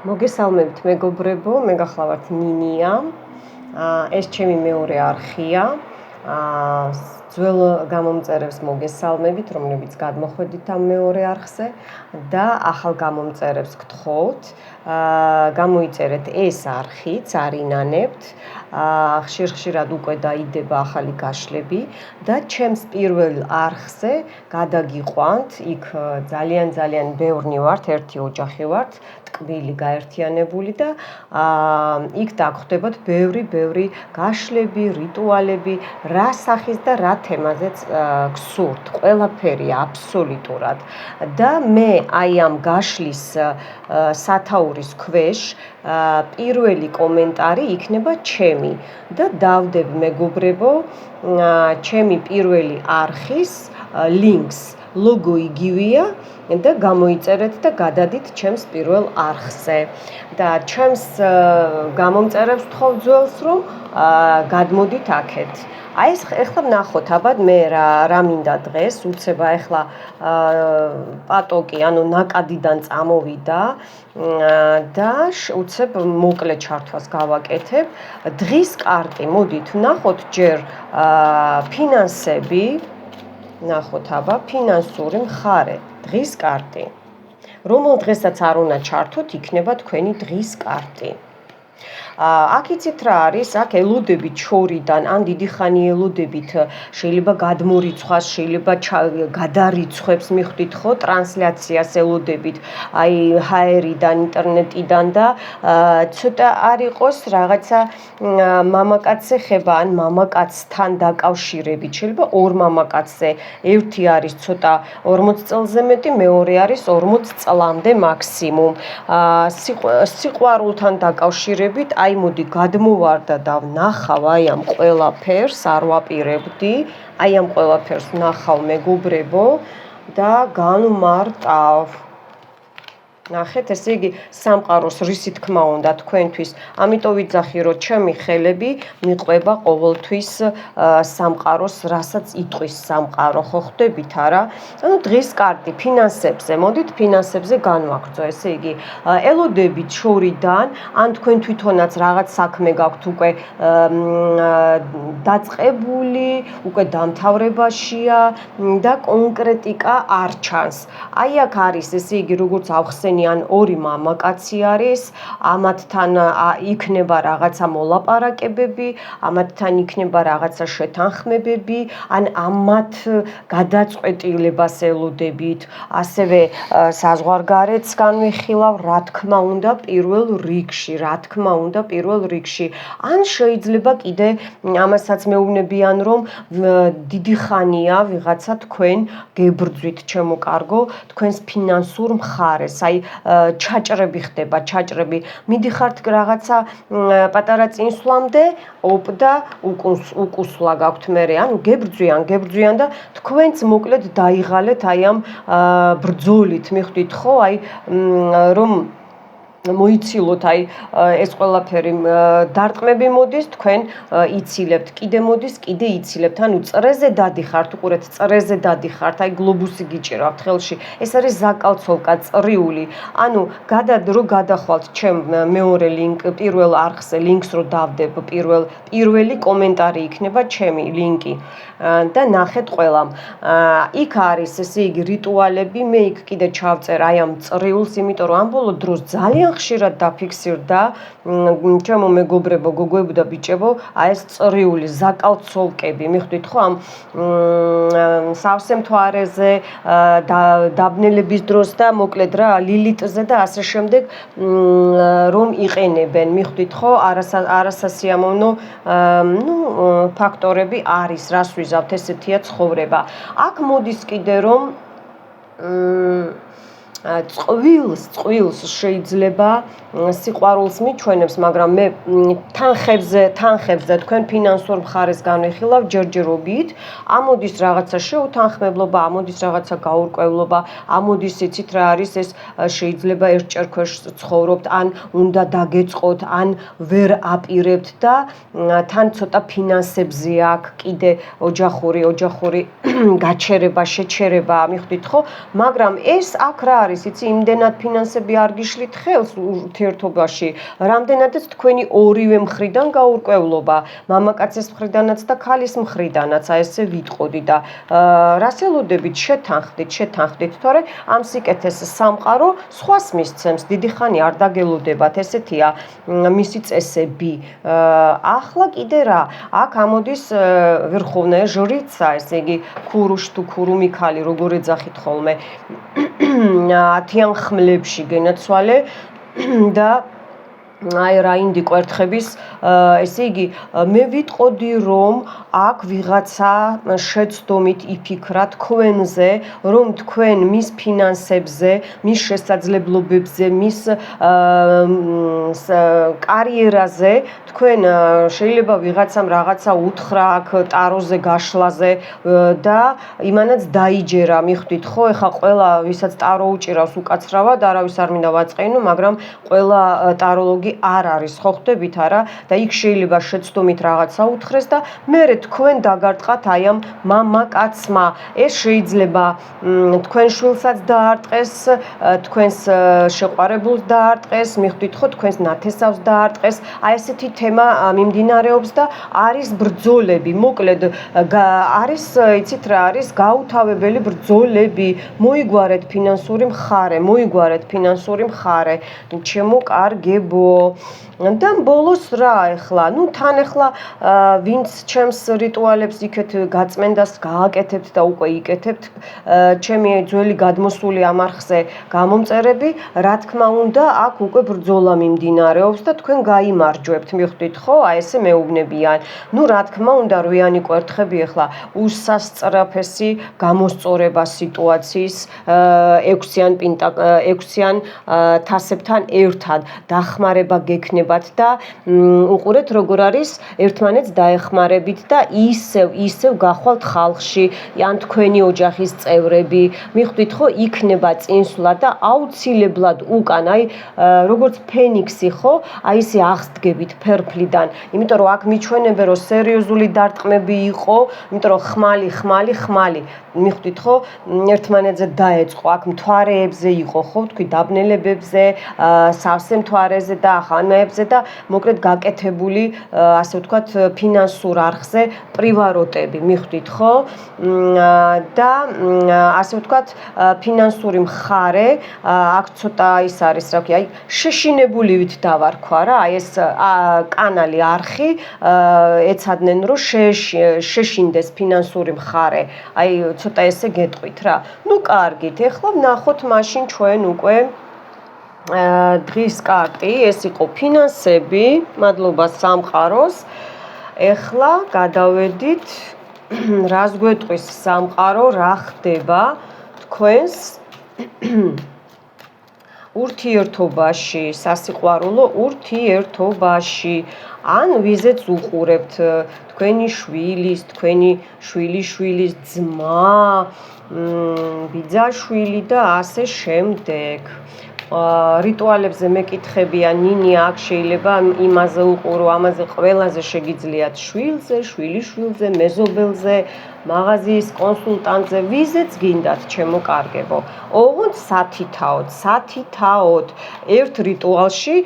მოგესალმებით მეგობრებო, მე გახლავართ ნინია. ეს ჩემი მეორე არხია. ძველ გამომწერებს მოგესალმებით, რომლებიც გადმოხვედით ამ მეორე არხზე და ახალ გამომწერებს გთხოვთ, გამოიწერეთ ეს არხიც, არინანებთ. ხშირ-ხშირად უკვე დაიდება ახალი გაშლები და ჩემს პირველ არხზე გადაგიყვანთ, იქ ძალიან ბევრნი ვართ, ერთი ოჯახი ვართ, ტკბილი გაერთიანებული და იქ დაგხვდებათ ბევრი გაშლები, რიტუალები, რა სახის და რა თემაზეც გსურთ, ყველაფერი აბსოლუტურად. და მე აი ამ გაშლის სათაურის ქვეშ პირველი კომენტარი იქნება ჩემი და დავდებ მეგობრებო ჩემი პირველი არხის ლინკს. ლოგო იგივეა და გამოიწერეთ და გადადით ჩემს პირველ არხზე. და ჩემს გამომწერებს ვთხოვ ძველს, რომ გადმოდით აქეთ. აი ეს ეხლა ვნახოთ აბად მე რა მინდა დღეს, უცება ეხლა პატოკი, ანუ ნაკადიდან წამოვიდა და უცებ მოკლე ჩართვას გავაკეთებ. დღის კარტი, მოდით ვნახოთ ჯერ ფინანსები, ნახოთ აბა, ფინანსური მხარე, დღის კარტი. რომელ დღესაც არ უნდა ჩართოთ, იქნება თქვენი დღის კარტი. აქ იცით რა არის, აქ ელოდებით შორიდან, ან დიდი ხანი ელოდებით, შეიძლება გადმორიცხვას, შეიძლება გადარიცხვებს მიხვდით ხო, ტრანსლაციას ელოდებით, აი HR-დან, ინტერნეტიდან და ცოტა არ იყოს რაღაცა მამაკაცზე ხება, ან მამაკაცთან დაკავშირებით, შეიძლება ორ მამაკაცზე, ერთი არის ცოტა 40 წელზე მეტი, მეორე არის 40 წლამდე მაქსიმუმ. სიყვარულთან დაკავშირებით, აი მოდი გადმოვარდა და ვნახავ აი ამ ყველაფერს, არ ვაპირებდი, აი ამ ყველაფერს ვნახავ მეგობრებო და განვმარტავ. ნახეთ, ესე იგი სამყაროს რისი თქმა უნდა თქვენთვის, ამიტომ ვიძახი, რომ ჩემი ხელები მიყვება ყოველთვის სამყაროს, რასაც იტყვის სამყარო, ხო ხვდებით არა? ანუ დღის კარტი ფინანსებზე, მოდით ფინანსებზე განვაგრძო, ესე იგი ელოდებით შორიდან, ან თქვენ თვითონაც რაღაც საქმე გაქვთ უკვე დაწყებული, უკვე დამთავრებაშია და კონკრეტიკა არ ჩანს. აი აქ არის, ესე იგი როგორც ავხსენე ან ორი მამაკაცი არის, ამათთან იქნება რაღაცა მოლაპარაკებები, ამათთან იქნება რაღაცა შეთანხმებები, ან ამათ გადაწყვეტილებას ელოდებით, ასევე საზღვარგარეთს განვიხილავ, რა თქმა უნდა პირველ რიგში, ან შეიძლება კიდე ამასაც მეუბნებიან, რომ დიდი ხანია ვიღაცა თქვენ გებრძვით, ჩემო კარგო, თქვენს ფინანსურ მხარეს, აი ჩაჭრები ხდება, მიდიხართ რაღაცა პატარა წინსვლამდე, ოპ და უკუსვლა გაქვთ მერე, ანუ გებრძვიან და თქვენც მოკლედ დაიღალეთ აი ამ ბრძოლით, მიხვდით ხო, აი რომ მოიცილოთ აი ეს ყველაფერი დარტყმები მოდის, თქვენ იცილებთ, კიდე მოდის, კიდე იცილებთ, ანუ წრეზე დადიხართ, უყურეთ, წრეზე დადიხართ, აი გლობუსი გიჭირავთ ხელში, ეს არის ზაკალცოვკა, წრიული, ანუ რო გადახვალთ ჩემ მეორე ლინკ, პირველ არხზე ლინკს რო დავდებ, პირველი კომენტარი იქნება ჩემი ლინკი და ნახეთ ყველამ. იქ არის, ესე იგი რიტუალები, მე იქ კიდე ჩავწერ აი ამ წრიულს, იმიტომ რომ ამ ბოლო დროს ძალიან ხშირად დაფიქსირდა ჩემო მეგობრებო, გოგოებო და ბიჭებო, აი ეს წრიული ზაკალცოვკები, მიხვდით ხო, ამ სავსე მთვარეზე, დაბნელების დროს და მოკლედ რა, ლილიტზე და ასე შემდეგ რომ იყენებენ, მიხვდით ხო, არასასიამოვნო ფაქტორები არის, რას ვიზავთ, ესეთია ცხოვრება. აქ მოდის კიდე რომ წყვილს შეიძლება სიყვარულს მიჩვენებს, მაგრამ მე თანხებზე თქვენ ფინანსურ მხარეს განვიხილავ ჯერჯერობით, ამოდის რაღაცა შეუთანხმებლობა, ამოდის რაღაცა გაურკვევლობა, ამოდის იცით რა არის ეს, შეიძლება ერთჯერ ქვეშ ცხოვრობთ, ან უნდა დაგეწყოთ, ან ვერ აპირებთ და თან ცოტა ფინანსებზე აქვს კიდე ოჯახური გაჩერება, შეჩერება, მიხვდით ხო, მაგრამ ეს აქ რა არის არის, იცი, იმდენად ფინანსები არ გიშლით ხელს ურთიერთობაში, რამდენადაც თქვენი ორივე მხრიდან გაურკვევლობა, მამაკაცის მხრიდანაც და ქალის მხრიდანაც, აი ესე ვიტყოდი და რას ელოდებით, შეთანხმდით, თორე ამ სიკეთეს სამყარო სხვას მისცემს, დიდი ხანი არ დაგელოდებათ, ესეთია მისი წესები. ახლა კიდე რა, აქ ამოდის ვერხოვნაია ჟრიცა, ესე იგი ქურუშ თუ ქურუმი ქალი, როგორ ეძახით ხოლმე, ათიან ხმლებში გენაცვალე და აი რა ინდი კვერთხების, ესე იგი მე ვიტყოდი რომ აქ ვიღაცა შეცდომით იფიქრა თქვენზე, რომ თქვენ მის ფინანსებზე, მის შესაძლებლობებზე, მის კარიერაზე, თქვენ შეიძლება ვიღაცამ რაღაცა უთხრა აქ ტაროზე გაშლაზე და იმანაც დაიჯერა, მიხვდით ხო, ეხა ყველა ვისაც ტარო უჭირავს უკაცრავად, არავის არ მინდა ვაწყენო, მაგრამ ყველა ტაროლოგი არ არის, ხო ხვდებით არა? და იქ შეიძლება შეცდომით რაღაცა უთხრეს და მერე თქვენ დაგარტყათ აი ამ მამაკაცმა. ეს შეიძლება თქვენ შვილსაც დაარტყეს, თქვენს შეყვარებულს დაარტყეს, მიხვდით ხო, თქვენს ნათესავს დაარტყეს. აი ესეთი თემა მიმდინარეობს და არის ბრძოლები. მოკლედ არის, იცით რა არის, გაუთავებელი ბრძოლები. მოიგვარეთ ფინანსური მხარე, ჩემო კარგებო. და ბოლოს რა ეხლა, თან ეხლა ვინც ჩემს რიტუალებს იქეთ გაწმენდას გააკეთებთ და უკვე იკეთებთ, ჩემი ძველი გადმოსული ამ არხზე გამომწერები, რა თქმა უნდა, აქ უკვე ბრძოლა მიმდინარეობს და თქვენ გაიმარჯვებთ, მიხვდით ხო? აი ესე მეუბნებიან. რა თქმა უნდა, რვიანი კვერთხები ეხლა უსასწრაფესი გამოსწორება სიტუაციის 6-იან თასებთან ერთად დახმარება გექნება და უყურეთ როგორ არის ერთმანეთს დაეხმარებით და ისევ გახვალთ ხალხში ან თქვენი ოჯახის წევრები, მიხვდით ხო, იქნება წინსვლა და აუცილებლად უკან, აი როგორც ფენიქსი ხო, აი ესე აღსდგებით ფერფლიდან, იმიტომ რომ აქ მიჩვენებენ რომ სერიოზული დარტყმები იყო, იმიტომ რომ ხმალი, მიხვდით ხო, ერთმანეთზე დაეწყო, აქ მთვარეებზე იყო ხო, თქვი დაბნელებებზე, სავსე მთვარეზე და ახალმეებზე და მოკლედ გაკეთებული, ასე ვთქვათ, ფინანსურ არხზე პრივაროტები, მიხვდით ხო? და ასე ვთქვათ, ფინანსური მხარე, აქ ცოტა ის არის, რა ქვია, აი შეშინებულივით დავარქვა რა, აი ეს კანალი არხი ეცადნენ რომ შეშინდეს ფინანსური მხარე, აი ცოტა ესე გეტყვით რა. კარგით, ეხლა ვნახოთ მაშინ ჩვენ უკვე დღის კარტი, ეს იყო ფინანსები, მადლობა სამყაროს. ეხლა გადავედით, რას გვეტყვის სამყარო, რა ხდება თქვენს ურთიერთობაში, სასიყვარულო ურთიერთობაში, ან ვიზეც უყურებთ თქვენი შვილის, თქვენი შვილიშვილის ძმა, ბიძაშვილი და ასე შემდეგ. რიტუალებზე მეკითხებია ნინი, აქ შეიძლება იმაზე უყურო, ამაზე ყველაზე შეგიძლიათ შვილზე, შვილიშვილზე, მეზობელზე, მაღაზიის კონსულტანტზე, ვიზეც გინდათ, ჩემო კარგებო. ოღონდ სათითაოდ, ერთ რიტუალში,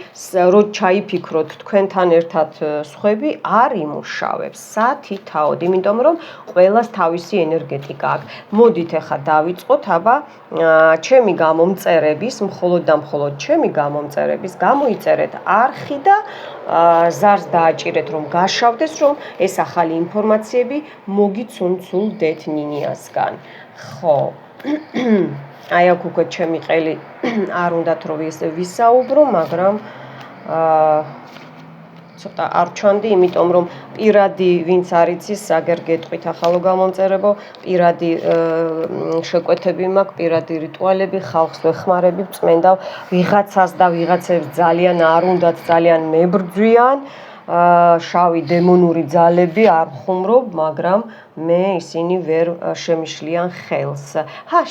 რო ჩაიფიქროთ თქვენთან ერთად სხვები, არ იმუშავებს, სათითაოდ, იმიტომ რომ ყველას თავისი ენერგეტიკა აქვს. მოდით ახლა დავიწყოთ, აბა, ჩემი გამომწერების, მხოლოდ და მხოლოდ ჩემი გამომწერების, გამოიწერეთ არხი და ზარს დააჭირეთ, რომ გაშავდეს, რომ ეს ახალი ინფორმაციები მოგიცუნცულდეთ ნინიასგან. ხო. აი აქ უკვე ჩემი ყელი არ უნდათ რომ ვისაუბრო, მაგრამ ცოტა არ ჩანდი, იმიტომ რომ პირადი ვინც არ იცის, აგერ გეტყვით ახალო გამომწერებო, პირადი შეკვეთები მაქვს, პირადი რიტუალები, ხალხს ვეხმარები, წმენდავ ვიღაცას და ვიღაცებს ძალიან არ უნდათ, ძალიან მებრძვიან შავი დემონური ძალები არ ხუმრობ, მაგრამ მე ისინი ვერ შემიშლიან ხელს.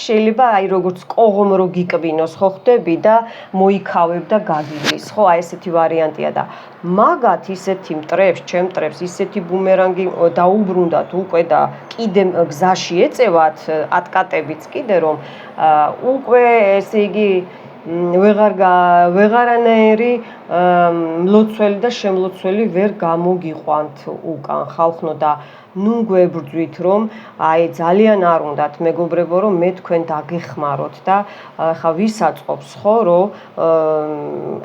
შეიძლება აი როგორც კოღომრო გიკბინოს ხო ხდები და მოიქავებ და გაგივლის, ხო, აი ესეთი ვარიანტია და მაგათ ისეთი მტრებს, ჩემ მტრებს ისეთი ბუმერანგი დაუბრუნდათ უკვე და კიდე გზაში ეწევათ ატკატებიც კიდე რომ უკვე ესე იგი ვეღარანაირი მლოცველი და შემლოცველი ვერ გამოგიყვანთ უკან ხალხნო და ნუ გვებრძვით რომ აი ძალიან არ უნდათ მეგობრებო რომ მე თქვენ დაგეხმაროთ და ხა ვისაწყობს ხო რომ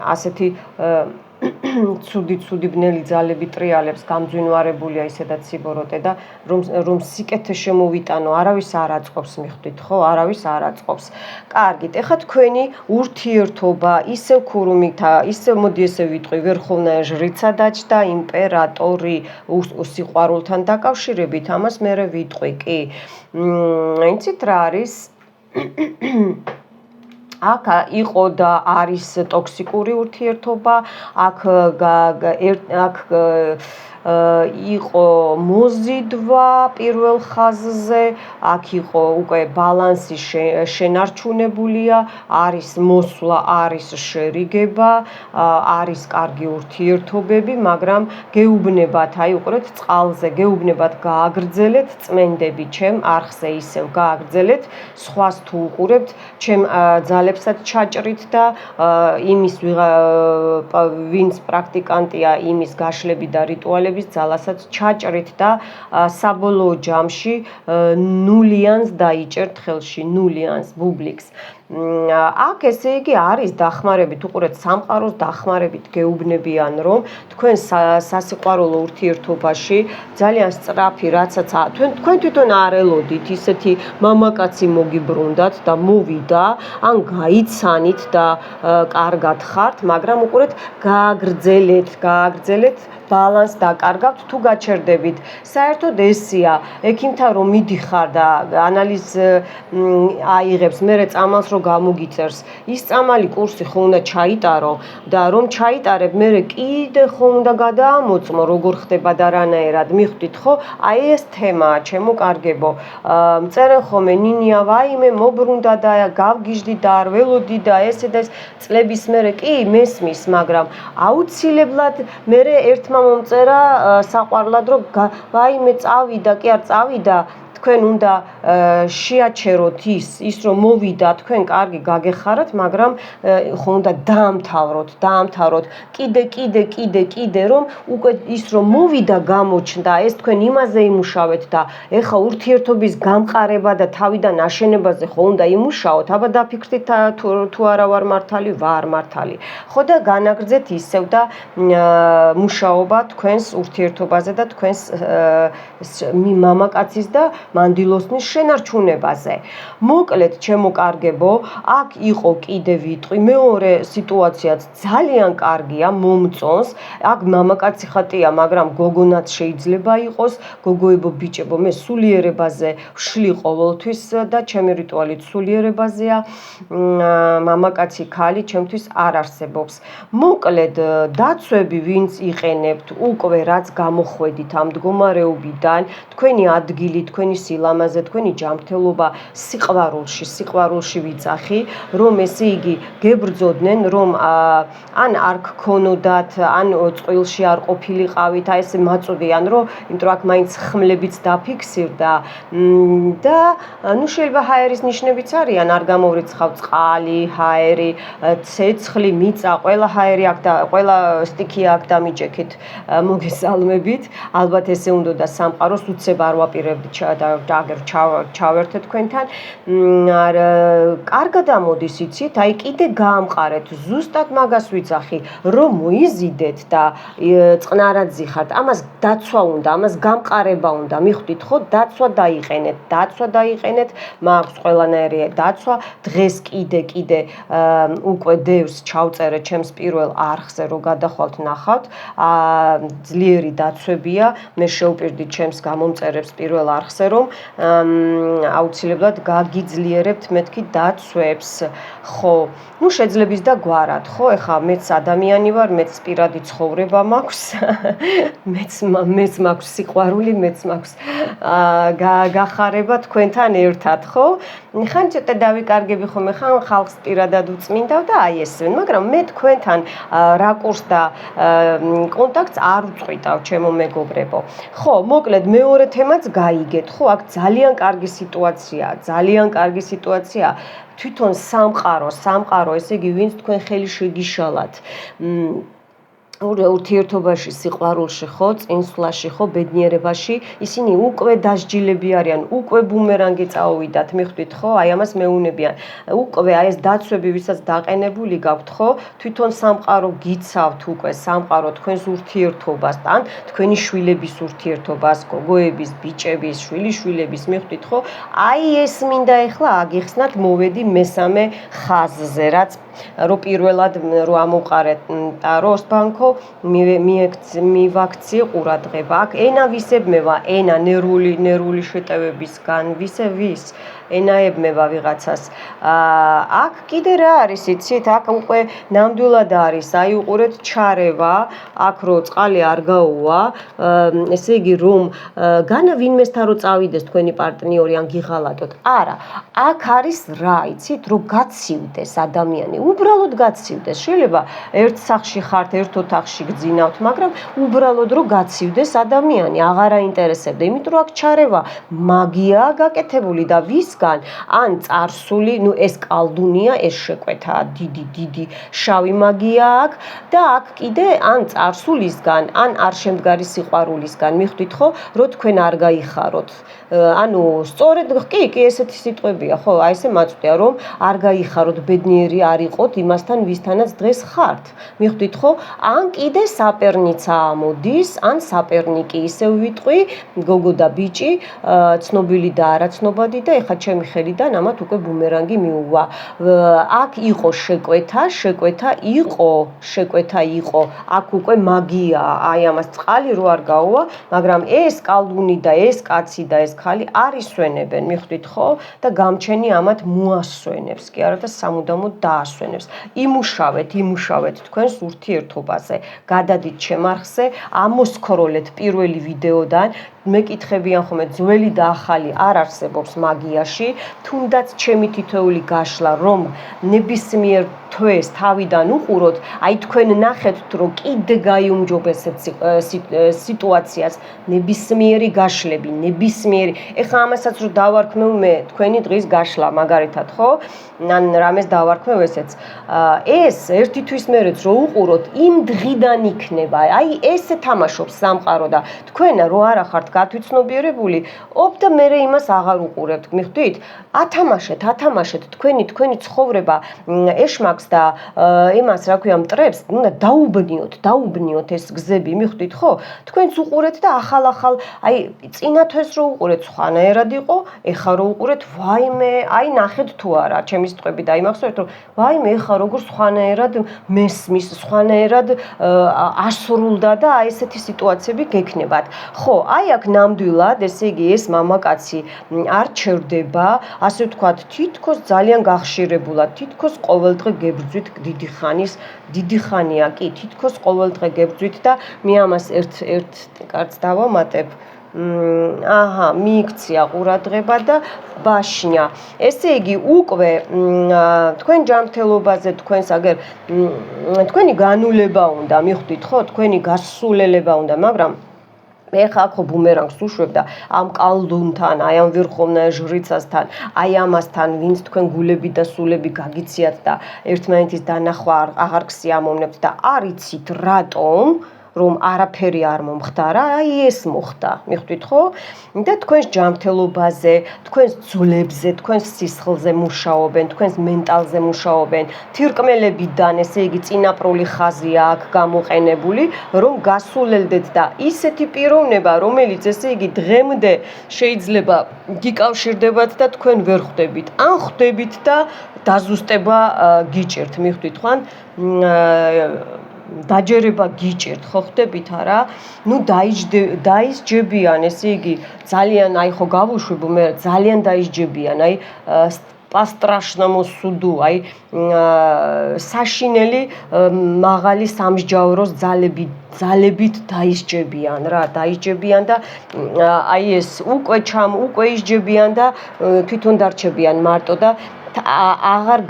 ასეთი ცუდი ბნელი ძალები ტრიალებს გამძვინვარებულია ისედაც სიბოროტე და რომ სიკეთე შემოვიტანო არავის არ აწყობს მიხვდით ხო არავის არ აწყობს კარგით ეხლა თქვენი ურთიერთობა ისევ ქურუმითა ისევ მოდი ესე ვიტყვი ვერხოვნაია ჟრიცა დაჭდა იმპერატორი სიყვარულთან დაკავშირებით ამას მე ვიტყვი კი იცით რა არის აქ იყო და არის ტოქსიკური ურთიერთობა, აქ იყო მოზიდვა პირველ ხაზზე, აქ იყო უკვე ბალანსი შენარჩუნებულია, არის მოსვლა, არის შერიგება, არის კარგი ურთიერთობები, მაგრამ გეუბნებათ, აი უყურეთ წყალზე, გეუბნებათ გააგრძელეთ წმენდები ჩემ არხზე ისევ გააგრძელეთ, სხვას თუ უყურებთ, ჩემ ძალებსაც ჩაჭრით და იმის ვინც პრაქტიკანტია, იმის გაშლები და რიტუალები ძალასაც ჩაჭრით და საბოლოო ჯამში ნულიანს დაიჭერთ ხელში, ნულიანს, ბუბლიks. აქ ესე იგი არის დახმარებით, უყურეთ სამყაროს დახმარებით გეუბნებიან რომ თქვენ სასიყვარულო ურთიერთობაში ძალიან სწრაფი რაცაც თქვენ თვითონ არ ელოდით ისეთი მამაკაცი მოგიბრუნდათ და მოვიდა ან გაიცანით და კარგად ხართ, მაგრამ უყურეთ გააგრძელეთ ბალანს დაკარგავთ თუ გაჩერდებით. საერთოდ ესია, ექიმთან რომ მიდიხარ და ანალიზ აიღებს, მერე წამალს რომ გამოგიწერს. ის წამალი კურსი ხო უნდა ჩაიტარო და რომ ჩაიტარებ, მერე კიდე ხო უნდა გადაამოწმო, როგორ ხდება და რანაირად. მიხვდით ხო? აი ეს თემაა, ჩემო კარგებო. მწერენ ხოლმე ნინია, ვაიმე, მობრუნდა და გავგიჟდი და არ ველოდი და ესე და ეს წლების მერე კი მესმის, მაგრამ აუცილებლად მერე ერთმა მომწერა საყვარლად რომ ვაიმე წავიდა, კი არ წავიდა თქვენ უნდა შეაჩეროთ ის რომ მოვიდა თქვენ კარგი გაგეხარათ, მაგრამ ხო უნდა დაამთავროთ კიდე რომ უკვე ის რომ მოვიდა გამოჩნდა ეს თქვენ იმაზე იმუშავეთ და ეხა ურთიერთობის გამყარება და თავიდან აშენებაზე ხო უნდა იმუშაოთ, აბა დაფიქრდით თუ არა ვარ მართალი ხო და განაგრძეთ ისევ და მუშაობა თქვენს ურთიერთობაზე და თქვენს მამაკაცის და მანდილოსნის შენარჩუნებაზე. მოკლედ, ჩემო კარგებო, აქ იყო კიდე ვიტყვი, მეორე სიტუაციაც ძალიან კარგია, მომწონს. აქ მამაკაცი ხატია, მაგრამ გოგონაც შეიძლება იყოს, გოგოებო, ბიჭებო, მე სულიერებაზე ვშლი ყოველთვის და ჩემი რიტუალით სულიერებაზეა. მამაკაცი ქალი ჩემთვის არ არსებობს. მოკლედ, დაცვები ვინც იყენებთ, უკვე რაც გამოხვედით ამ მდგომარეობიდან, თქვენი ადგილი, თქვენი სილამაზე, თქვენი ჯანმრთელობა სიყვარულში ვიძახი, რომ ესე იგი გებრძოდნენ, რომ ან არ გქონოდათ, ან წყვილში არ ყოფილიყავით, აი ესე მაწოდიან, რომ იმიტომ რომ აქ მაინც ხმლებიც დაფიქსირდა და ნუ შეიძლება ჰაერის ნიშნებიც არიან, არ გამოვრიცხავ წყალი, ჰაერი, ცეცხლი, მიწა, ყველა ჰაერი აქ და ყველა სტიქია აქ დამიჭექით, მოგესალმებით. ალბათ ესე უნდა და სამყაროს უცებ არ ვაპირებდი და აგერ ჩავერთე თქვენთან. კარგად ამოდის იცით, აი კიდე გაამყარეთ, ზუსტად მაგას ვიძახი, რომ მოიზიდეთ და წყნარად ზიხართ. ამას დაცვა უნდა, ამას გამყარება უნდა. მიხვდით ხო? დაცვა დაიყენეთ, მაქვს ყველანაირი დაცვა. დღეს კიდე უკვე დევს ჩავწერე ჩემს პირველ არხზე, რომ გადახვალთ ნახავთ. ძლიერი დაცვებია. მე შევპირდი ჩემს გამომწერებს პირველ არხზე, რომ რომ აუცილებლად გაგიძლიერებთ მეთქი დაცვებს. ხო, ну შეძლებს და გვარად, ხო? ეხლა მეც ადამიანი ვარ, მეც პირადი ცხოვრება მაქვს. მეც მაქვს სიყვარული, მეც მაქვს გახარება თქვენთან ერთად, ხო? ხან ცოტა დავიკარგები ხოლმე ხან ხალხს პირადად უწმინდავ და აი ეს, მაგრამ მე თქვენთან რაკურსს და კონტაქტს არ უწყვიტავ, ჩემო მეგობრებო. ხო, მოკლედ მეორე თემაც გაიგეთ, ხო? აქ ძალიან კარგი სიტუაციაა. თვითონ სამყარო, ესე იგი, ვინც თქვენ ხელი შეგიშალათ. ურთიერთობაში, სიყვარულში, ხო, წინსვლაში, ხო, ბედნიერებაში, ისინი უკვე დასჯილები არიან, უკვე ბუმერანგი წაუვიდათ, მიხვდით, ხო? აი ამას მეუნებიან. უკვე აი ეს დაცვები, ვისაც დაყენებული გაქვთ, ხო? თვითონ სამყარო გიცავთ უკვე, სამყარო თქვენს ურთიერთობას, ან თქვენი შვილების ურთიერთობას, გოგოების, ბიჭების, შვილიშვილების, მიხვდით, ხო? აი ეს მინდა ეხლა აგიხსნათ, მოვედი მესამე ხაზზე, რაც რო პირველად რო ამოყარეთ ტაროს ბანკო მივაქციე ყურადღება. აქ ენა ვისებმევა, ენა ნერვული შეტევებისგან, ვის ენაებმევა ვიღაცას. აქ კიდე რა არის, იცით? აქ უკვე ნამდვილად არის, აი უყურეთ ჩარევა, აქ რო წყალი არ გაუვა, ესე იგი რომ განა ვინმესთან რო წავიდეს თქვენი პარტნიორი ან გიღალატოთ. არა, აქ არის რა, იცით, რომ გაცივდეს ადამიანი, უბრალოდ გაცივდეს. შეიძლება ერთ სახლში ხართ, ერთ ოთახში გძინავთ, მაგრამ უბრალოდ რომ გაცივდეს ადამიანი, აღარ აინტერესებდა, იმიტომ რომ აქ ჩარევა მაგია გაკეთებული და ვისგან, ან წარსული, ну ეს კალდუნია, ეს შეკვეთა, დიდი შავი მაგია აქ და აქ კიდე ან წარსულისგან, ან არ შემდგარი სიყვარულისგან, მიხვდით ხო, რომ თქვენ არ გაიხაროთ. ანუ სწორედ კი ესეთი სიტყვებია, ხო, აი ესე მაწვდია, რომ არ გაიხაროთ, ბედნიერი არ იყოთ იმასთან, ვისთანაც დღეს ხართ. მიხვდით ხო? ან კიდე საპერნიცა მოდის, ან საპერნიკი, ისევ ვიტყვი, გოგო და ბიჭი, ცნობილი და არაცნობადი და ეხლა ჩემი ხელიდან ამათ უკვე ბუმერანგი მიუვა. აქ იყო შეკვეთა იყო, აქ უკვე მაგია, აი ამას წყალი რო არ გაუვა, მაგრამ ეს კალდუნი და ეს კაცი და ეს ხალი არ ისვენებენ, მიხვდით ხო? და გამჩენი ამათ მოასვენებს, კი არა და სამუდამოდ დაასვენებს. იმუშავეთ თქვენს ურთიერთობაზე, გადადით ჩემარხზე, ამოსქროლეთ პირველი ვიდეოდან, მეკითხებიან ხოლმე ძველი და ახალი არ არსებობს მაგიაში, თუნდაც ჩემი თითოეული გაშლა, რომ ნებისმიერ თვეს თავიდან უყუროთ, აი თქვენ ნახეთ, რომ კიდე გაიუმჯობ ესეთ სიტუაციას, ნებისმიერი გაშლები, ეხლა ამასაც რომ დავარქმევ მე თქვენი დღის გაშლა მაგალითად, ხო? ან რამეს დავარქმევ ესეც. ეს ერთი თვის მერეც რო უყუროთ, იმ დღიდან იქნება, აი ესე თამაშობს სამყარო და თქვენ რო არა ხართ გათვითცნობიერებული, ოპ და მე იმას აღარ უყურებთ, მიხვდით? ათამაშეთ თქვენი ცხოვრება ეშმაკს და იმას, რა ქვია, მტრებს, უნდა დაუბნიოთ ეს გზები, მიხვდით ხო? თქვენც უყურეთ და ახალ, აი წინა თვეს რო უყურეთ, სხვანაირად იყო, ეხლა რო უყურეთ, ვაიმე, აი ნახეთ თუ არა, ჩემი სიტყვები დაიმახსოვრეთ, რომ ვაიმე, ეხლა როგორ სხვანაირად მესმის, სხვანაირად ასრულდა და აი ესეთი სიტუაციები გექნებათ. ხო, აი აქ ნამდვილად, ესე იგი ეს მამაკაცი არ ჩერდება, ასე ვთქვათ, თითქოს ძალიან გახშირებულად, თითქოს ყოველდღე გებრძვით დიდი ხანია კი, თითქოს ყოველდღე გებრძვით და მე ამას ერთ კარტს დავამატებ. მიიქცია ყურადღება და ბაშნია. ესე იგი, უკვე თქვენ ჯანმრთელობაზე, თქვენს აგერ თქვენი განულება უნდა, მიხვდით ხო, თქვენი გასულელება უნდა, მაგრამ ეხლა ხო ბუმერანგს უშვებ და ამ კალდუნთან, აი ამ ვერხოვნაირ ჟრიცასთან, აი ამასთან, ვინც თქვენ გულები და სულები გაგიციათ და ერთმანეთის დანახვა აღარ გსიამოვნებთ და არ იცით რატომ, რომ არაფერი არ მომხდარა, აი ეს მოხდა, მიხვდით ხო? და თქვენს ჯანმრთელობაზე, თქვენს ძვლებზე, თქვენს სისხლზე მუშაობენ, თქვენს მენტალზე მუშაობენ, თირკმელებიდან, ესე იგი, წინაპრული ხაზია აქ გამოყენებული, რომ გასულელდეთ და ისეთი პიროვნება, რომელიც, ესე იგი, დღემდე შეიძლება გიკავშირდებათ და თქვენ ვერ ხვდებით, ან ხვდებით და დაზუსტება გიჭირთ, მიხვდით ხო? დაჯერება გიჭირთ, ხო ხდებით არა? ნუ დაისჯებიან, ესე იგი, ძალიან აი ხო გავუშვებ, მე ძალიან დაისჯებიან, აი по страшному суду, აი საშინელი მაღალი სამსჯავროს ძალებით დაისჯებიან რა, დაისჯებიან და აი ეს უკვე ისჯებიან და თვითონ დარჩებიან მარტო და აღარ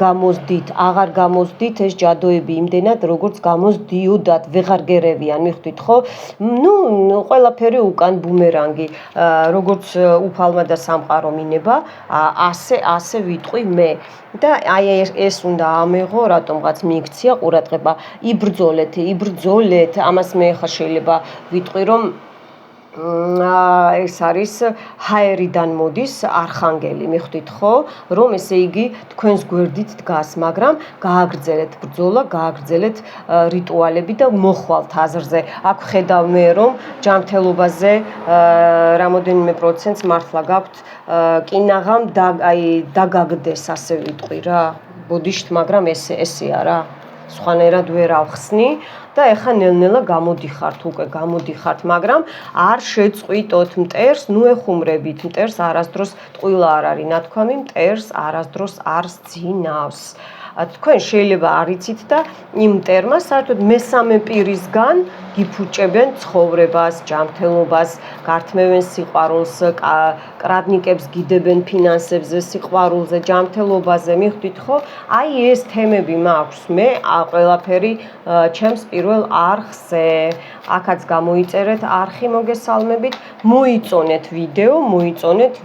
გამოსდით ეს ჯადოები იმდენად როგორც გამოსდიოდათ, ვეღარ გერევიან, მიხვდით ხო? ნუ ყველაფერი უკან ბუმერანგი, როგორც უფალმა და სამყარო მინება, ასე ვიტყვი მე. და აი ეს უნდა ამეღო, რატომღაც მიიქცია ყურადღება. იბრძოლეთ, ამას მე ხა შეიძლება ვიტყვი, რომ ეს არის ჰაერიდან მოდის არხანგელი, მიხვდით ხო? რომ ესე იგი თქვენს გვერდით დგას, მაგრამ გააგრძელეთ ბრძოლა, გააგრძელეთ რიტუალები და მოხვალთ აზრზე. აქ ხედავ მე რომ ჯანმრთელობაზე რამოდენიმე პროცენტს მართლა გაქვთ კინაღამ დაგაგდეს, ასე ვიტყვი რა. ბოდიშთ, მაგრამ ესე არა. სხვანაირად ვერ ავხსნი და ეხა ნელ-ნელა გამოდიხართ, მაგრამ არ შეწყვიტოთ მტერს, ნუ ეხუმრებით მტერს, არასდროს ტყუილა არ არის ნათქვამი, მტერს არასდროს არ სძინავს. თქვენ შეიძლება არ იცით და იმ მტერმა საერთოდ მესამე პირისგან გიფუჭებენ ცხოვრებას, ჯანმრთელობას, გართმევენ სიყვარულს, კრადნიკებს გიდებენ ფინანსებზე, სიყვარულზე, ჯანმრთელობაზე, მიხვდით ხო? აი ეს თემები მაქვს მე ყველაფერი ჩემს პირველ არხზე. აქაც გამოიწერეთ არხი, მოგესალმებით, მოიწონეთ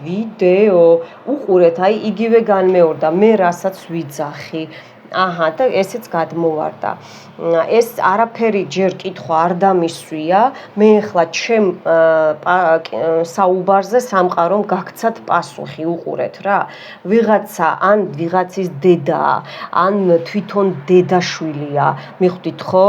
ვიდეო, უყურეთ, აი იგივე განმეორდა, მე რასაც ვიძახი. აჰა, და ესეც გადმოვარდა. ეს არაფერი ჯერ კითხვა არ დამისვია, მე ახლა ჩემ საუბარზე სამყარომ გაქცათ პასუხი, უყურეთ რა. ვიღაცა ან ვიღაცის დედაა, ან თვითონ დედაშვილია, მიხვდით ხო?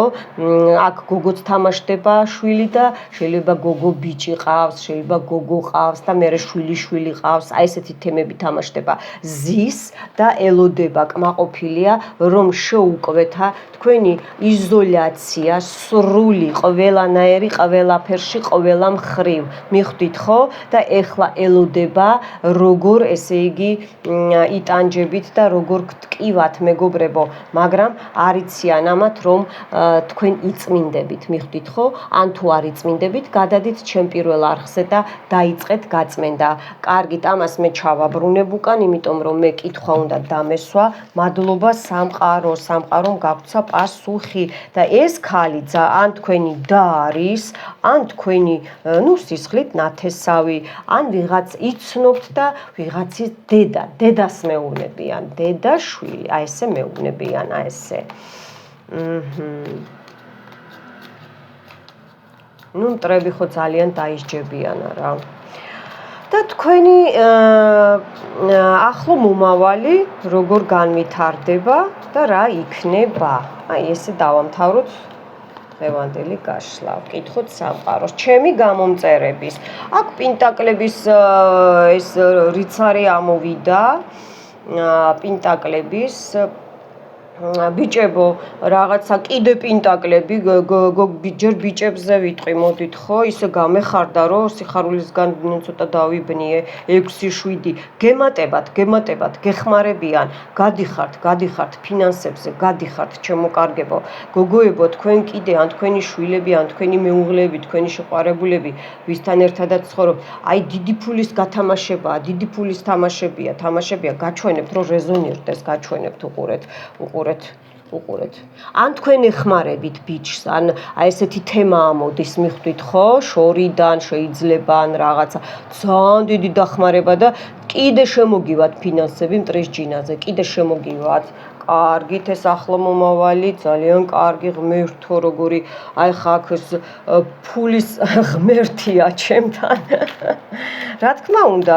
აქ გოგოც თამაშდება შვილი და შეიძლება გოგო ბიჭი ყავს, შეიძლება გოგო ყავს და მერე შვილი ყავს, აი ესეთი თემები თამაშდება. ზის და ელოდება კმაყოფილია, რომ შეუკვეთა თქვენი იზოლაცია სრული, ყველანაირი, ყველაფერში, ყველა მხრივ, მიხვდით ხო? და ეხლა ელოდება როგორ, ესე იგი, იტანჯებით და როგორ გტკივათ, მეგობრებო, მაგრამ არ იციან ამათ, რომ თქვენ იწმინდებით, მიხვდით ხო? ან თუ არ იწმინდებით, გადადით ჩემ პირველ არხზე და დაიწყეთ გაწმენდა. კარგით, ამას მე ჩავაბრუნებ უკან, იმიტომ რომ მე კითხვა უნდა დამესვა. მადლობა სამყარომ გაგვცა პასუხი და ეს ქალი ან თქვენი და არის, ან თქვენი სისხლით ნათესავი, ან ვიღაც იცნობთ და ვიღაცის დედას მეუბნებიან, დედა შვილი, აი ესე მეუბნებიან, აი ესე. მტრები ხო ძალიან დაისჯებიან რა. და თქვენი ახლო მომავალი როგორ განვითარდება და რა იქნება. აი ესე დავამთავროთ დღევანდელი გაშლა. ვკითხოთ სამყაროს. ჩემი გამომწერების. აქ პენტაკლების ეს რიცარი ამოვიდა. პენტაკლების ბიჭებო, რაღაცა კიდე პენტაკლები, ჯერ ბიჭებზე ვიტყვი, მოდით ხო, ისე გამეხარდა, რომ სიხარულისგან ცოტა დავიბნიე, 6-7, გემატებათ, გეხმარებიან, გადიხართ ფინანსებზე, გადიხართ, ჩემო კარგებო, გოგოებო, თქვენ კიდე, ან თქვენი შვილები, ან თქვენი მეუღლეები, თქვენი შეყვარებულები, ვისთან ერთადაც ცხოვრობთ, აი დიდი ფულის გათამაშებაა, დიდი ფულის თამაშებია, გაჩვენებთ, რომ რეზონირდეს, გაჩვენებთ, უყურეთ. ან თქვენ ეხმარებით ბიჭს, ან აი ესეთი თემა ამოდის, მიხვდით ხო? შორიდან შეიძლება ან რაღაცა ძალიან დიდი დახმარება და კიდე შემოგივათ ფინანსები მტრის ჯინაზე, კიდე შემოგივათ. კარგით, ეს ახლო მომავალი, ძალიან კარგი, ღმერთო, როგორი, აი ხა აქ ფულის ღმერთია ჩემთან. რა თქმა უნდა,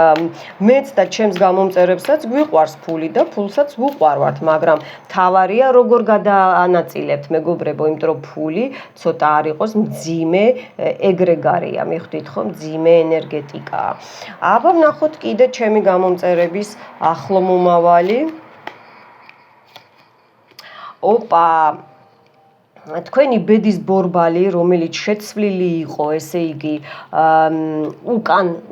მეც და ჩემს გამომწერებსაც გვიყვარს ფული და ფულსაც ვუყვარვართ, მაგრამ თავარია როგორ გადაანაწილებთ, მეგობრებო, იმიტომ რომ ფული ცოტა არ იყოს მძიმე ეგრეგარია, მიხვდით ხო, მძიმე ენერგეტიკაა. აბა ვნახოთ კიდე ჩემი გამომწერების ახლო მომავალი. ოპა, თქვენი ბედის ბორბალი, რომელიც შეცვლილი იყო, ესე იგი,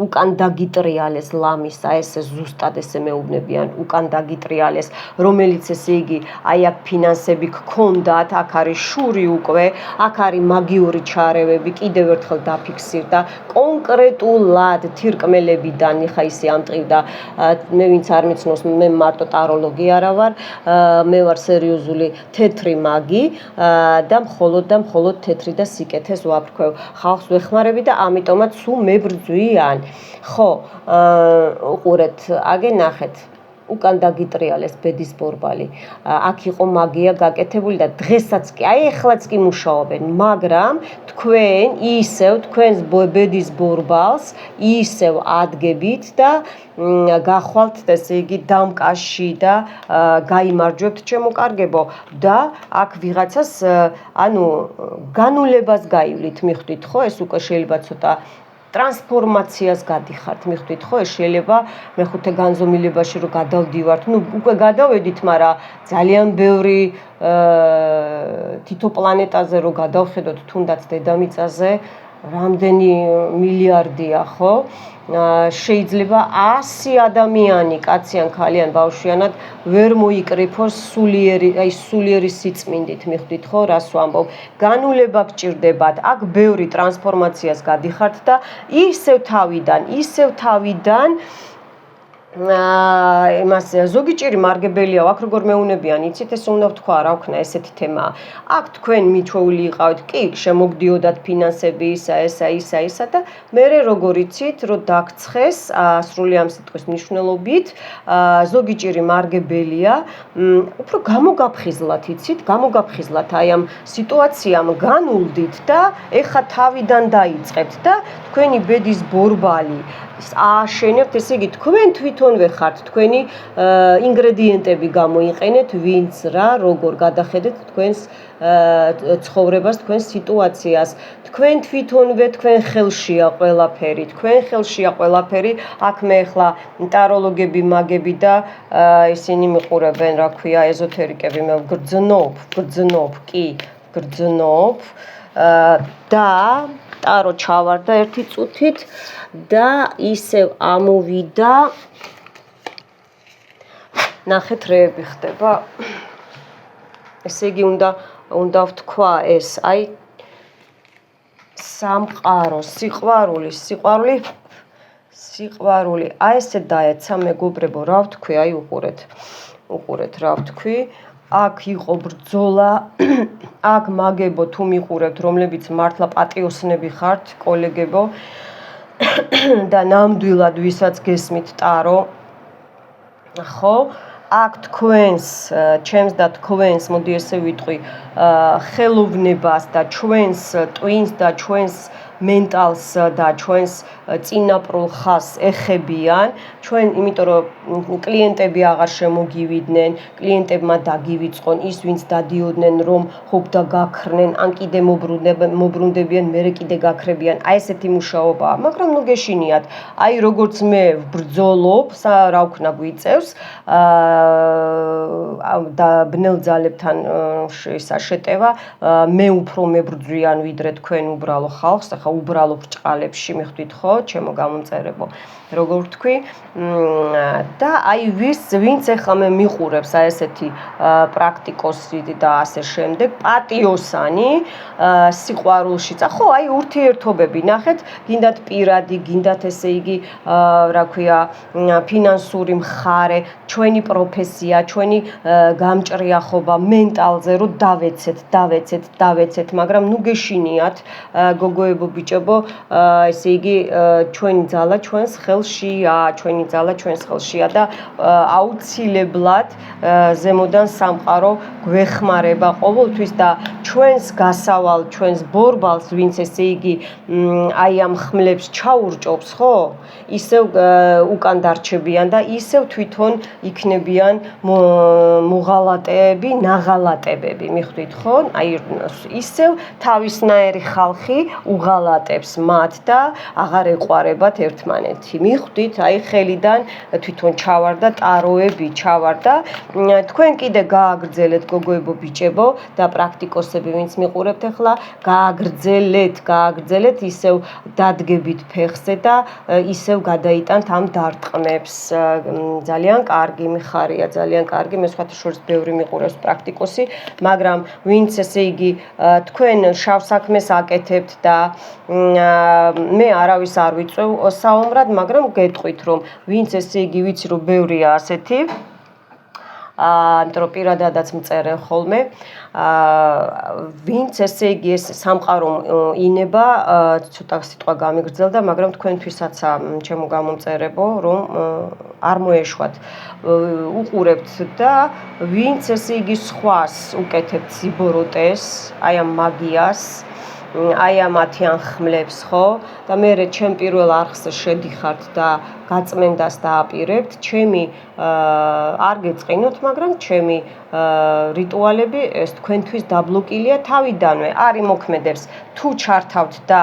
უკან დაგიტრიალეს ლამისა, ესე ზუსტად ესე მეუბნებიან, უკან დაგიტრიალეს, რომელიც ესე იგი, აი აქ ფინანსები გქონდათ, აქ არის შური უკვე, აქ არის მაგიური ჩარევები, კიდევ ერთხელ დაფიქსირდა, კონკრეტულად თირკმელებიდან, ეხა ისე ამტყიდა, მე ვინც არ მიცნობს, მე მარტო ტაროლოგი არა ვარ, მე ვარ სერიოზული თეთრი მაგი და მხოლოდ თეთრი და სიკეთეს ვაფრქვევ. ხალხს ვეხმარები და ამიტომაც სულ მებრძვიან. ხო, უყურეთ, აგე ნახეთ. უკან დაგიტრიალეს ბედის ბორბალი. აქ იყო მაგია გაკეთებული და დღესაც კი, აი ეხლაც კი მუშაობენ, მაგრამ თქვენ ისევ თქვენს ბედის ბორბალს ისევ ადგებით და გახვალთ ესე იგი დამკაში და გაიმარჯვებთ ჩემო კარგებო და აქ ვიღაცას ანუ განულებას გაივლით მიხვდით ხო ეს უკვე შეიძლება ცოტა ტრანსფორმაციას გადიხართ მიხვდით ხო ეს შეიძლება მეხუთე განზომილებაში რომ გადავდივართ ნუ უკვე გადავედით მაგრამ ძალიან ბევრი თითო პლანეტაზე რომ გადავხედოთ თუნდაც დედამიწაზე რამდენი მილიარდია ხო შეიძლება 100 ადამიანი, კაცი ან ქალი ან ბავშვიანად ვერ მოიკრიფოს სულიერი სიწმინდით, მიხვდით ხო, რას ვამბობ? განულება გჭირდებათ, აქ ბევრი ტრანსფორმაციას გადიხართ და ისევ თავიდან იმას ზოგი ჭირი მარგებელიაო, აქ როგორ მეუნებიან, იცით, ეს უნდა ვთქვა, რა ვქნა, ესეთი თემაა. აქ თქვენ მიჩვეული იყავით, კი, შემოგდიოდათ ფინანსები, ისა და მერე როგორ იცით, რომ დაგცხეს, სრული ამ სიტყვის მნიშვნელობით, ზოგი ჭირი მარგებელია, უფრო გამოგაფხიზლათ, იცით, გამოგაფხიზლათ აი ამ სიტუაციამ განულდით და ეხა თავიდან დაიწყებთ და თქვენი ბედის ბორბალი ააშენებთ, ესე იგი თქვენ თვითონვე ხართ, თქვენი ინგრედიენტები გამოიყენეთ, ვინც რა, როგორ გადახედეთ თქვენს ცხოვრებას, თქვენს სიტუაციას. თქვენ თვითონვე, თქვენ ხელშია ყველაფერი, აქ მე ახლა ტაროლოგები, მაგები და ისინი მიყურებენ, რა ქვია, ეზოთერიკები, მე გრძნობ და ტარო ჩავარდა ერთი წუთით და ისევ ამოვიდა ნახეთ რეები ხდება ესე იგი უნდა ვთქვა ეს აი სამყარო სიყვარული აი ესე დაეცა მეგობრებო რა ვთქვი აი უყურეთ რა ვთქვი აქ იყო ბრძოლა აქ მაგებო თუ მიყურებთ რომლებიც მართლა პატიოსნები ხართ კოლეგებო და ნამდვილად ვისაც გესმით ტარო ხო აქ ჩემს და თქვენს მოდი ესე ვიტყვი ხელოვნებას და ჩვენს ტვინს და ჩვენს მენტალს და ჩვენს წინაპრულ ხაზს ეხებიან ჩვენ იმიტომ რომ კლიენტები აღარ შემოგივიდნენ კლიენტებმა დაგივიწყონ ის ვინც დადიოდნენ რომ ხობდა გაქრნენ ან კიდე მობრუნდებიან მერე კიდე გაქრებიან აი ესეთი მუშაობაა მაგრამ ნუ გეშინიათ აი როგორც მე ვბრძოლობ რა ვქნა გვიწევს და ბნელ ძალებთან შეტევა მე უფრო მებრძვიან ვიდრე თქვენ უბრალო ხალხს ახლა უბრალო ბრჭყალებში მიხვდით ხო ჩემო გამომწერებო როგორ ვთქვი და აი ვინც ახლა მე მიყურებს აი ესეთი პრაქტიკოსი და ასე შემდეგ პატიოსანი სიყვარულშიც ხო აი ურთიერთობები ნახეთ გინდათ პირადი გინდათ ესე იგი რა ქვია ფინანსური მხარე ჩვენი პროფესია ჩვენი გამჭრიახობა მენტალზე რომ დავეცეთ მაგრამ ნუ გეშინიათ გოგოებო ბიჭებო ესე იგი ჩვენი ძალა ჩვენს ხელშია და აუცილებლად ზემოდან სამყარო გვეხმარება ყოველთვის და ჩვენს გასავალ ჩვენს ბორბალს ვინც ესე იგი აი ამ ხმლებს ჩაურჭობს ხო ისევ უკან დარჩებიან და ისევ თვითონ იქნებიან მოღალატეები ნაღალატებები მიხვდით მიხვდით ხო? აი ისევ თავისნაირი ხალხი უღალატებს მათ და აღარ ეყვარებათ ერთმანეთი. მიხვდით, აი ხელიდან თვითონ ჩავარდა ტაროები, ჩავარდა. თქვენ კიდე გააგრძელეთ გოგოებო ბიჭებო და პრაქტიკოსები ვინც მიყურებთ ახლა, გააგრძელეთ ისევ დადგებით ფეხზე და ისევ გადაიტანთ ამ დარტყმებს. ძალიან კარგი მიხარია, ძალიან კარგი, მე სხვათა შორის ბევრი მიყურებს პრაქტიკოსი, მაგრამ ვინც ესე იგი თქვენ შავ საქმეს აკეთებთ და მე არავის არ ვიწევ საომრად, მაგრამ გეტყვით რომ ვინც ესე იგი ვიცი რომ ბევრია ასეთი ამიტომ პირადადაც მწერენ ხოლმე ვინც ესე იგი ეს სამყარო ინება ცოტა სიტყვა გამიგრძელდა მაგრამ თქვენთვისაც ჩემო გამომწერებო რომ არ მოეშვათ უყურებთ და ვინც ესე იგი სხვას უკეთებთ სიბოროტეს აი ამ მაგიას აი ამ ათიან ხმლებს ხო და მე ჩემ პირველ არხზე შედიხართ და გაწმენდას დააპირებთ ჩემი არ გეწყინოთ მაგრამ ჩემი რიტუალები ეს თქვენთვის დაბლოკილია თავიდანვე არის მოქმედებს თუ ჩართავთ და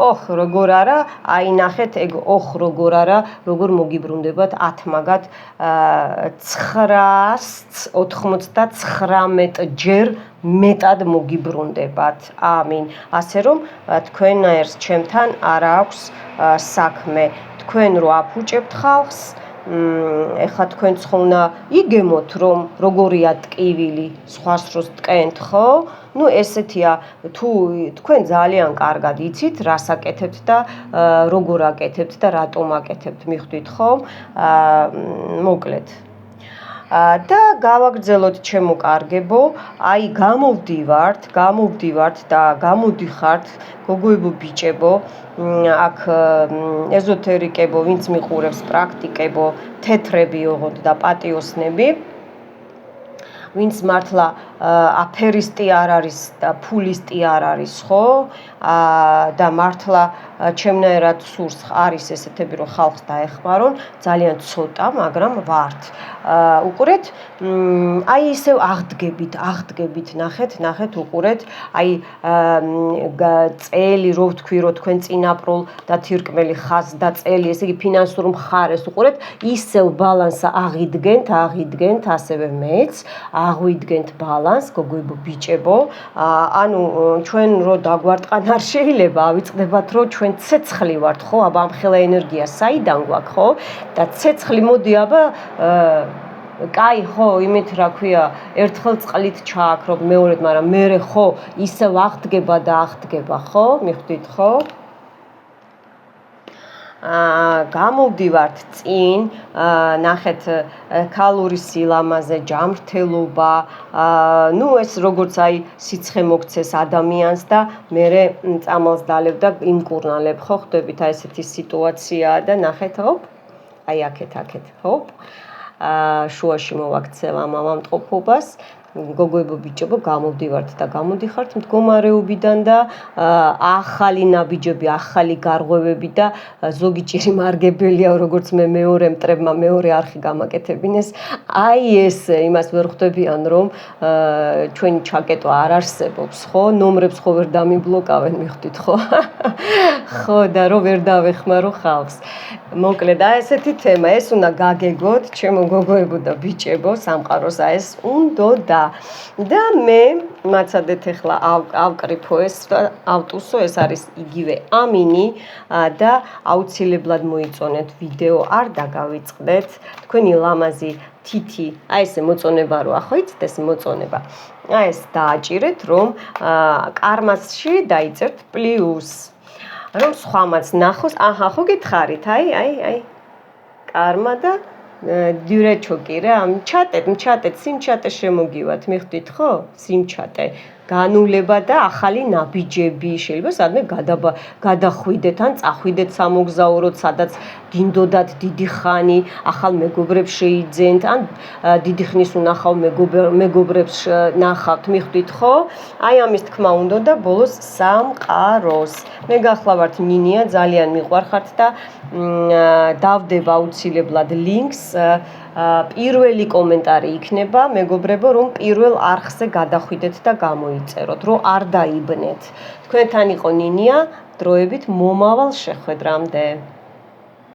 ოხ როგორ არა აი ნახეთ ეგ ოხ როგორ არა როგორ მოგიბრუნდებათ 10 მაგათ 999 ჯერ მეტად მოგიბრუნდებათ ამინ ასე რომ თქვენაერს ჩემთან არ აქვს საქმე თქვენ რო აფუჭებთ ხალხს ეხლა თქვენც ხო უნდა იგემოთ რომ როგორია ტკივილი სხვას დროს ტკენთ ხო ну ესეთია თუ თქვენ ძალიან კარგად იცით რას აკეთებთ და როგორ აკეთებთ და რატომ აკეთებთ მიხვდით ხო მოკლედ და გავაგრძელოთ ჩემო კარგებო აი გამოვდივართ და გამოდიხართ გოგოებო ბიჭებო აქ ეზოთერიკებო ვინც მიყურებს პრაქტიკებო თეთრები ოღონდ და პატიოსნები ვინც მართლა აფერისტი არ არის და ფულისტი არ არის ხო და მართლა ჩემნაირად სურს არის ესეთები რომ ხალხს დაეხმარონ ძალიან ცოტა მაგრამ ვართ უყურეთ აი ისევ აღდგებით ნახეთ უყურეთ აი წელი რო ვთქვი რომ თქვენ წინაპრულ და თირკმელი ხაზს და წელი ესე იგი ფინანსურ მხარეს უყურეთ ისევ ბალანსა აღიდგენთ ასევე მეც აღვიდგენთ ბალანს გოგოებო ბიჭებო ანუ ჩვენ რო დაგვარტყან არ შეიძლება ავიწყდებათ რომ ჩვენ ცეცხლი ვართ ხო აბა ამ ხელა ენერგია საიდან გვაქვს ხო და ცეცხლი მოდი აბა კაი ხო იმით რა ქვია ერთხელ წყლით ჩააქრობ მეორედ მაგრამ მერე ხო ისევ აღდგება ხო მიხვდით ხო გამოვდივართ წინ ნახეთ ქალური სილამაზე ჯანმრთელობა ну ეს როგორც აი სიცხე მოგცეს ადამიანს და მერე წამალს დალევ და იმკურნალებ ხო ხდებით აი ესეთი სიტუაციაა და ნახეთ ჰოპ აი აქეთ ჰოპ შუაში მოვაქცევ ამ ავადმყოფობას გოგოებო ბიჭებო გამოვდივართ და გამოდიხართ მდგომარეობიდან და ახალი ნაბიჯები, ახალი გარღვევები და ზოგი ჭირი მარგებელია როგორც მე მეორე მტრებმა მეორე არხი გამაკეთებინეს. აი ეს იმას ვერ ხვდებიან რომ ჩვენი ჩაკეტვა არ არსებობს, ხო? ნომრებს ხო ვერ დამიბლოკავენ, მიხვდით ხო? ხო და რომ ვერ დავეხმარო ხალხს. მოკლედ აი ესეთი თემა, ეს უნდა გაგეგოთ, ჩემო გოგოებო და ბიჭებო, სამყაროს აი ეს უნდა და მე მაცადეთ ახლა ავკრიფო ეს ავტუსო ეს არის იგივე ამინი და აუცილებლად მოიწონეთ ვიდეო არ დაგავიწყდეთ თქვენი ლამაზი თითი აი ესე მოწონება რო ახო იცით ეს მოწონება აი ეს დააჭირეთ რომ კარმასში დაიწერთ პლუს რომ სხვამაც ნახოს აჰა ხო გითხარით აი კარმა და დიურეჩოკი რა მჩატეთ სიმჩატე შემოგივათ მიხვდით ხო სიმჩატე განულება და ახალი ნაბიჯები შეიძლება სადმე გადახვიდეთ ან წახვიდეთ სამოგზაუროდ სადაც გინდოდათ დიდი ხანი ახალ მეგობრებს შეიძენთ ან დიდი ხნის უნახავ მეგობრებს ნახავთ მიხვდით ხო აი ამის თქმა უნდა და ბოლოს სამყაროს მე გახლავართ ნინია ძალიან მიყვარხართ და დავდებ აუცილებლად ლინკს პირველი კომენტარი იქნება, მეგობრებო, რომ პირველ არხზე გადახვიდეთ და გამოიწეროთ, რომ არ დაიბნეთ. თქვენთან იყო ნინია, დროებით მომავალ შეხვედრამდე.